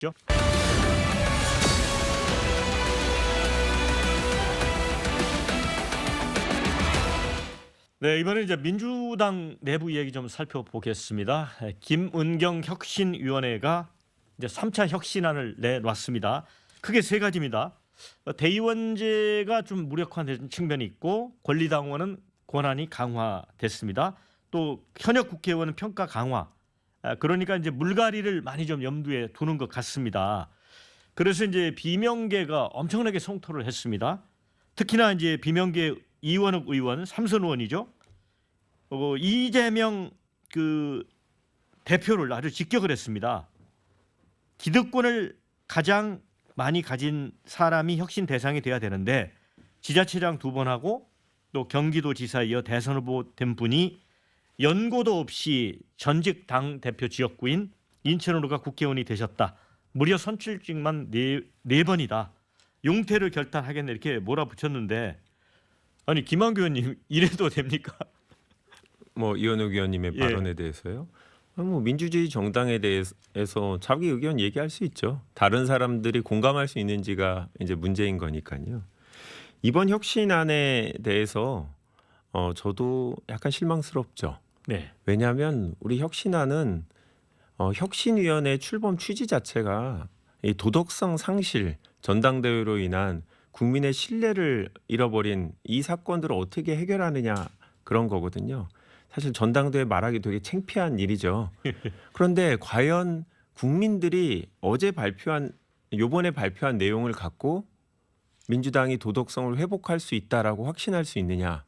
죠? 네, 이번에 이제 민주당 내부 얘기 좀 살펴보겠습니다. 김은경 혁신위원회가 이제 3차 혁신안을 내놨습니다. 크게 세 가지입니다. 대의원제가 좀 무력화된 측면이 있고 권리당원은 권한이 강화됐습니다. 또 현역 국회의원은 평가 강화. 그러니까 이제 물갈이를 많이 좀 염두에 두는 것 같습니다. 그래서 이제 비명계가 엄청나게 성토를 했습니다. 특히나 이제 비명계 이원욱 의원, 삼선 의원이죠. 이재명 그 대표를 아주 직격을 했습니다. 기득권을 가장 많이 가진 사람이 혁신 대상이 돼야 되는데 지자체장 2번 하고 또 경기도지사 이어 대선 후보 된 분이 연고도 없이 전직 당 대표 지역구인 인천으로가 국회의원이 되셨다. 무려 선출직만 네 번이다. 용태를 결단하겠네 이렇게 몰아붙였는데 아니 김한규 의원님 이래도 됩니까? 뭐 이원욱 의원님의 발언에 대해서요. 뭐 민주주의 정당에 대해서 자기 의견 얘기할 수 있죠. 다른 사람들이 공감할 수 있는지가 이제 문제인 거니까요. 이번 혁신안에 대해서 저도 약간 실망스럽죠. 네. 왜냐하면 우리 혁신안은 혁신위원회 출범 취지 자체가 이 도덕성 상실, 전당대회로 인한 국민의 신뢰를 잃어버린 이 사건들을 어떻게 해결하느냐 그런 거거든요. 사실 전당대회 말하기 되게 창피한 일이죠. 그런데 과연 국민들이 요번에 발표한 내용을 갖고 민주당이 도덕성을 회복할 수 있다라고 확신할 수 있느냐.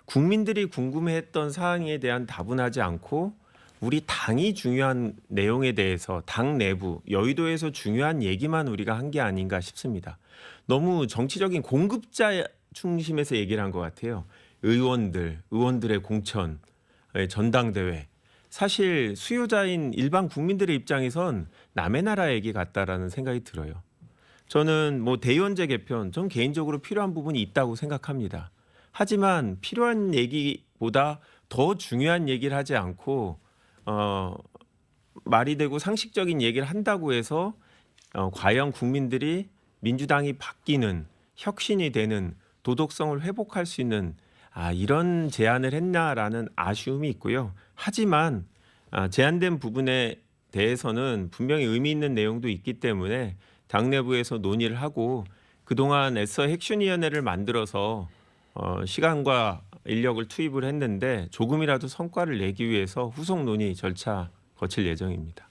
국민들이 궁금해했던 사항에 대한 답은 하지 않고 우리 당이 중요한 내용에 대해서 당 내부 여의도에서 중요한 얘기만 우리가 한 게 아닌가 싶습니다. 너무 정치적인 공급자 중심에서 얘기를 한 것 같아요. 의원들의 공천, 전당대회. 사실 수요자인 일반 국민들의 입장에선 남의 나라 얘기 같다라는 생각이 들어요. 저는 뭐 대의원제 개편, 전 개인적으로 필요한 부분이 있다고 생각합니다. 하지만 필요한 얘기보다 더 중요한 얘기를 하지 않고 말이 되고 상식적인 얘기를 한다고 해서 과연 국민들이 민주당이 바뀌는 혁신이 되는 도덕성을 회복할 수 있는 이런 제안을 했나라는 아쉬움이 있고요. 하지만 제안된 부분에 대해서는 분명히 의미 있는 내용도 있기 때문에 당 내부에서 논의를 하고 그동안 애써 혁신위원회를 만들어서 시간과 인력을 투입을 했는데 조금이라도 성과를 내기 위해서 후속 논의 절차 거칠 예정입니다.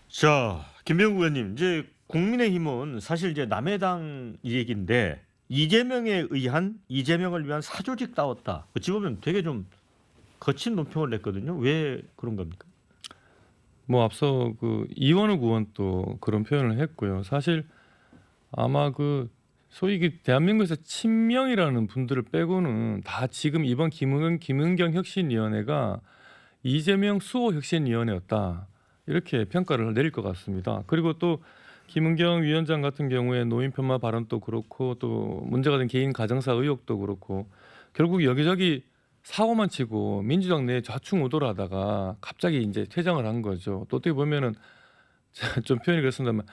자, 김병구 의원님, 이제 국민의힘은 사실 이제 남해당 얘기인데 이재명에 의한 이재명을 위한 사조직 따웠다. 어찌 보면 되게 좀 거친 논평을 냈거든요. 왜 그런 겁니까? 뭐 앞서 그 이원욱 의원도 그런 표현을 했고요. 사실 아마 그 소위 그 대한민국에서 친명이라는 분들을 빼고는 다 지금 이번 김은경 혁신위원회가 이재명 수호 혁신위원회였다 이렇게 평가를 내릴 것 같습니다. 그리고 또 김은경 위원장 같은 경우에 노인 폄하 발언도 그렇고 또 문제가 된 개인 가정사 의혹도 그렇고 결국 여기저기 사고만 치고 민주당 내에 좌충우돌 하다가 갑자기 이제 퇴장을 한 거죠. 또 어떻게 보면은 좀 표현이 그렇습니다만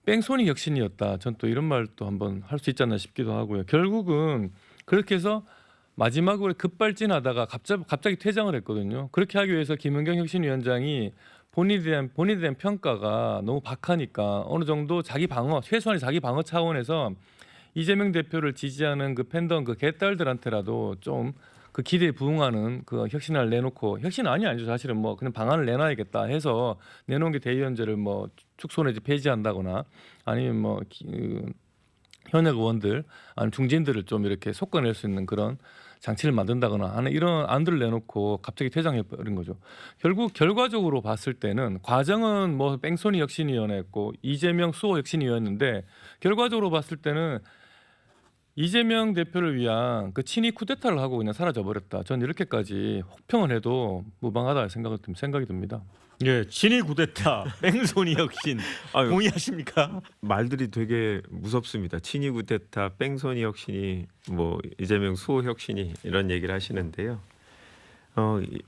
뺑소니 혁신이었다. 전 또 이런 말도 한번 할 수 있지 않나 싶기도 하고요. 결국은 그렇게 해서 마지막으로 급발진하다가 갑자기 퇴장을 했거든요. 그렇게 하기 위해서 김은경 혁신위원장이 본인에 대한 평가가 너무 박하니까 어느 정도 최소한의 자기 방어 차원에서 이재명 대표를 지지하는 그 팬덤 그 개딸들한테라도 좀 그 기대에 부응하는 그 혁신안을 내놓고 혁신안이 아니죠. 사실은 뭐 그냥 방안을 내놔야겠다 해서 내놓은 게 대의원제를 뭐 축소 내지 폐지한다거나 아니면 뭐 현역 의원들 아니면 중진들을 좀 이렇게 솎아낼 수 있는 그런 장치를 만든다거나 하는 이런 안들을 내놓고 갑자기 퇴장해버린 거죠. 결국 결과적으로 봤을 때는 과정은 뭐 뺑소니 혁신위원회였고 이재명 수호 혁신위원회였는데 결과적으로 봤을 때는 이재명 대표를 위한 그 친위 쿠데타를 하고 그냥 사라져버렸다. 전 이렇게까지 혹평을 해도 무방하다 생각이 듭니다. 예, 친위 쿠데타, 뺑소니 혁신 동의하십니까? 말들이 되게 무섭습니다. 친위 쿠데타, 뺑소니 혁신이 뭐 이재명 수호 혁신이 이런 얘기를 하시는데요.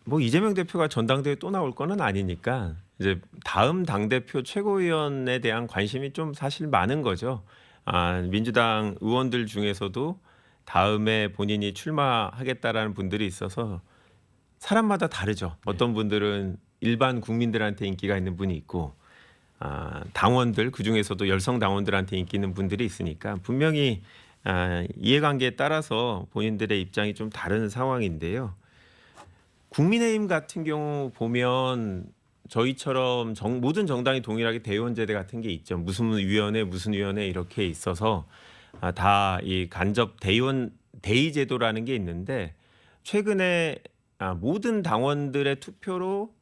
뭐 이재명 대표가 전당대회 또 나올 거는 아니니까 이제 다음 당대표 최고위원에 대한 관심이 좀 사실 많은 거죠. 민주당 의원들 중에서도 다음에 본인이 출마하겠다라는 분들이 있어서 사람마다 다르죠. 어떤 분들은 일반 국민들한테 인기가 있는 분이 있고 당원들 그중에서도 열성 당원들한테 인기 있는 분들이 있으니까 분명히 이해관계에 따라서 본인들의 입장이 좀 다른 상황인데요. 국민의힘 같은 경우 보면 저희처럼 모든 정당이 동일하게 대의원제대 같은 게 있죠. 무슨 위원회 이렇게 있어서 다 이 간접 대의원 대의제도라는 게 있는데 최근에 모든 당원들의 투표로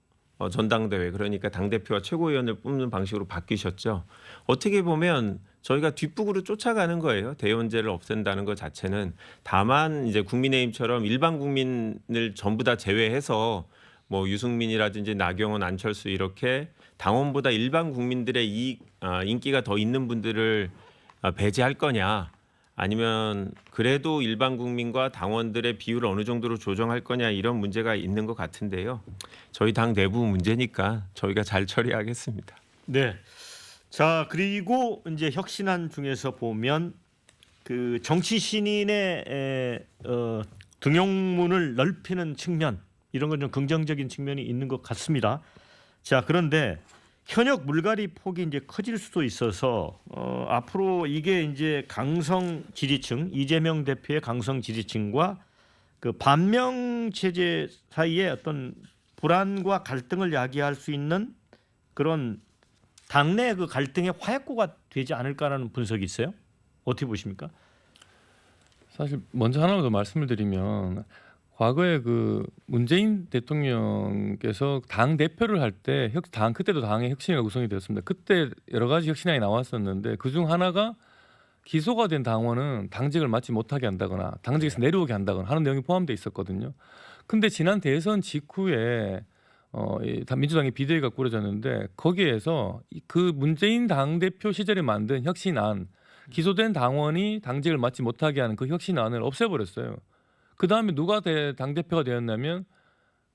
전당대회 그러니까 당대표와 최고위원을 뽑는 방식으로 바뀌셨죠. 어떻게 보면 저희가 뒷북으로 쫓아가는 거예요. 대의원제를 없앤다는 것 자체는. 다만 이제 국민의힘처럼 일반 국민을 전부 다 제외해서 뭐 유승민이라든지 나경원, 안철수 이렇게 당원보다 일반 국민들의 인기가 더 있는 분들을 배제할 거냐 아니면 그래도 일반 국민과 당원들의 비율을 어느 정도로 조정할 거냐 이런 문제가 있는 것 같은데요. 저희 당 내부 문제니까 저희가 잘 처리하겠습니다. 네. 자 그리고 이제 혁신안 중에서 보면 그 정치 신인의 등용문을 넓히는 측면 이런 건 좀 긍정적인 측면이 있는 것 같습니다. 자 그런데 현역 물갈이 폭이 이제 커질 수도 있어서 앞으로 이게 이제 강성 지지층 이재명 대표의 강성 지지층과 그 반명 체제 사이에 어떤 불안과 갈등을 야기할 수 있는 그런 당내 그 갈등의 화약고가 되지 않을까라는 분석이 있어요. 어떻게 보십니까? 사실 먼저 하나 더 말씀을 드리면 과거에 그 문재인 대통령께서 당 대표를 할 때 그때도 당의 혁신위가 구성이 되었습니다. 그때 여러 가지 혁신안이 나왔었는데 그중 하나가 기소가 된 당원은 당직을 맡지 못하게 한다거나 당직에서 내려오게 한다거나 하는 내용이 포함되어 있었거든요. 근데 지난 대선 직후에 민주당의 비대위가 꾸려졌는데 거기에서 그 문재인 당대표 시절에 만든 혁신안 기소된 당원이 당직을 맡지 못하게 하는 그 혁신안을 없애버렸어요. 그 다음에 누가 당대표가 되었냐면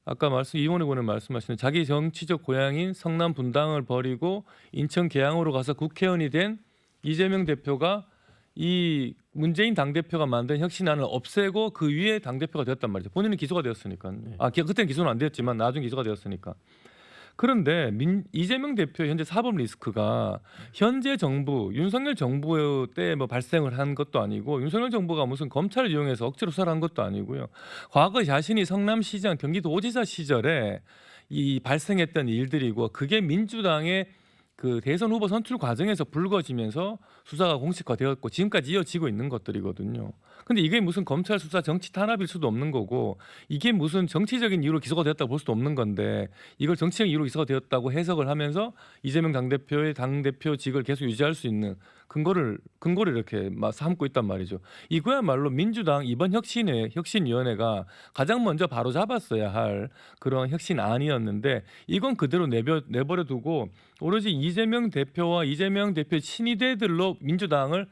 아까 이원희 의원님 말씀하신 자기 정치적 고향인 성남 분당을 버리고 인천 계양으로 가서 국회의원이 된 이재명 대표가 이 문재인 당대표가 만든 혁신안을 없애고 그 위에 당대표가 되었단 말이죠. 본인은 기소가 되었으니까. 그때는 기소는 안 되었지만 나중에 기소가 되었으니까. 그런데 이재명 대표 현재 사법 리스크가 현재 정부 윤석열 정부 때 뭐 발생을 한 것도 아니고 윤석열 정부가 무슨 검찰을 이용해서 억지로 수사를 한 것도 아니고요. 과거 자신이 성남시장 경기도지사 시절에 이 발생했던 일들이고 그게 민주당의 그 대선 후보 선출 과정에서 불거지면서 수사가 공식화되었고 지금까지 이어지고 있는 것들이거든요. 근데 이게 무슨 검찰 수사 정치 탄압일 수도 없는 거고 이게 무슨 정치적인 이유로 기소가 되었다고 볼 수도 없는 건데 이걸 정치적 이유로 기소가 되었다고 해석을 하면서 이재명 당대표의 당대표직을 계속 유지할 수 있는 근거를 이렇게 삼고 있단 말이죠. 이거야말로 민주당 이번 혁신위원회가 가장 먼저 바로 잡았어야 할 그런 혁신안이었는데 이건 그대로 내버려 두고 오로지 이재명 대표와 이재명 대표의 친위대들로 민주당을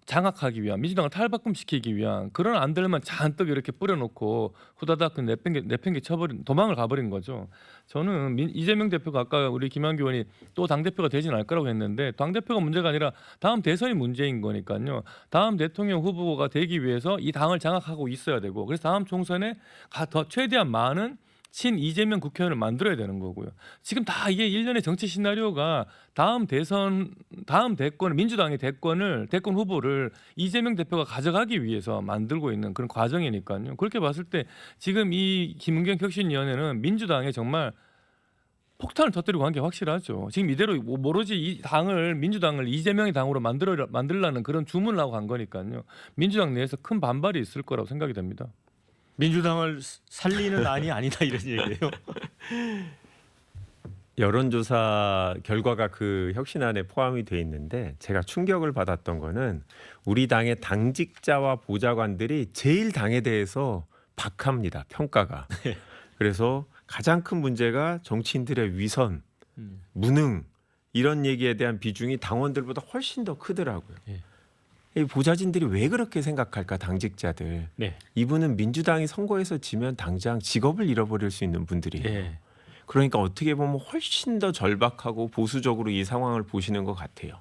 장악하기 위한 민주당을 탈바꿈시키기 위한 그런 안들만 잔뜩 이렇게 뿌려놓고 후다닥 내팽개 쳐버린 도망을 가버린 거죠. 저는 이재명 대표가 아까 우리 김한규 의원이 또 당대표가 되진 않을 거라고 했는데 당대표가 문제가 아니라 다음 대선이 문제인 거니까요. 다음 대통령 후보가 되기 위해서 이 당을 장악하고 있어야 되고 그래서 다음 총선에 더 최대한 많은 친 이재명 국회의원을 만들어야 되는 거고요. 지금 다 이게 일련의 정치 시나리오가 다음 대권 민주당의 대권 후보를 이재명 대표가 가져가기 위해서 만들고 있는 그런 과정이니까요. 그렇게 봤을 때 지금 이 김은경 혁신위원회는 민주당에 정말 폭탄을 터뜨리고 한 게 확실하죠. 지금 이대로 오로지 이 민주당을 이재명의 당으로 만들라는 그런 주문을 하고 간 거니까요. 민주당 내에서 큰 반발이 있을 거라고 생각이 됩니다. 민주당을 살리는 안이 아니다 이런 얘기예요. 여론조사 결과가 그 혁신안에 포함이 돼 있는데 제가 충격을 받았던 거는 우리 당의 당직자와 보좌관들이 제일 당에 대해서 박합니다. 평가가. 그래서 가장 큰 문제가 정치인들의 위선, 무능 이런 얘기에 대한 비중이 당원들보다 훨씬 더 크더라고요. 이 보좌진들이 왜 그렇게 생각할까 당직자들. 이분은 민주당이 선거에서 지면 당장 직업을 잃어버릴 수 있는 분들이에요. 그러니까 어떻게 보면 훨씬 더 절박하고 보수적으로 이 상황을 보시는 것 같아요.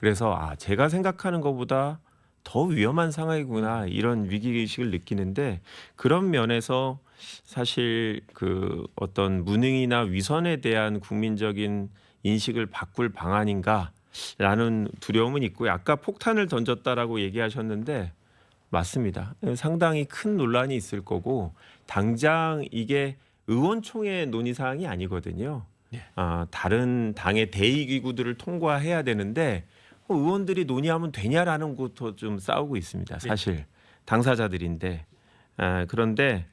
그래서 제가 생각하는 것보다 더 위험한 상황이구나 이런 위기의식을 느끼는데 그런 면에서 사실 그 어떤 무능이나 위선에 대한 국민적인 인식을 바꿀 방안인가라는 두려움은 있고요. 아까 폭탄을 던졌다라고 얘기하셨는데 맞습니다. 상당히 큰 논란이 있을 거고 당장 이게 의원총회 논의 사항이 아니거든요. 예. 다른 당의 대의기구들을 통과해야 되는데 의원들이 논의하면 되냐라는 것도 좀 싸우고 있습니다. 사실 당사자들인데 그런데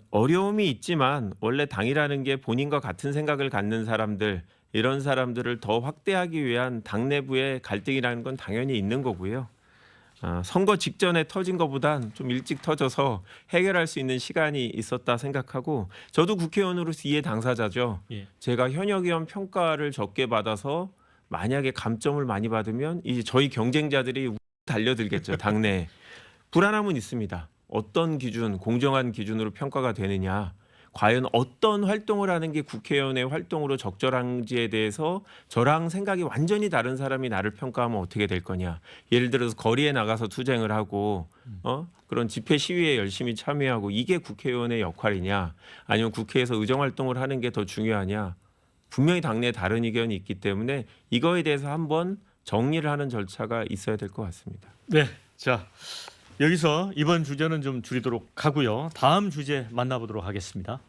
어려움이 있지만 원래 당이라는 게 본인과 같은 생각을 갖는 사람들 이런 사람들을 더 확대하기 위한 당 내부의 갈등이라는 건 당연히 있는 거고요. 선거 직전에 터진 것보단 좀 일찍 터져서 해결할 수 있는 시간이 있었다 생각하고 저도 국회의원으로서 이해 당사자죠. 예. 제가 현역 의원 평가를 적게 받아서 만약에 감점을 많이 받으면 이제 저희 경쟁자들이 달려들겠죠. 당내에. 불안함은 있습니다. 어떤 기준, 공정한 기준으로 평가가 되느냐. 과연 어떤 활동을 하는 게 국회의원의 활동으로 적절한지에 대해서 저랑 생각이 완전히 다른 사람이 나를 평가하면 어떻게 될 거냐. 예를 들어서 거리에 나가서 투쟁을 하고 그런 집회 시위에 열심히 참여하고 이게 국회의원의 역할이냐. 아니면 국회에서 의정활동을 하는 게 더 중요하냐. 분명히 당내에 다른 의견이 있기 때문에 이거에 대해서 한번 정리를 하는 절차가 있어야 될 것 같습니다. 네, 자 여기서 이번 주제는 좀 줄이도록 하고요. 다음 주제 만나보도록 하겠습니다.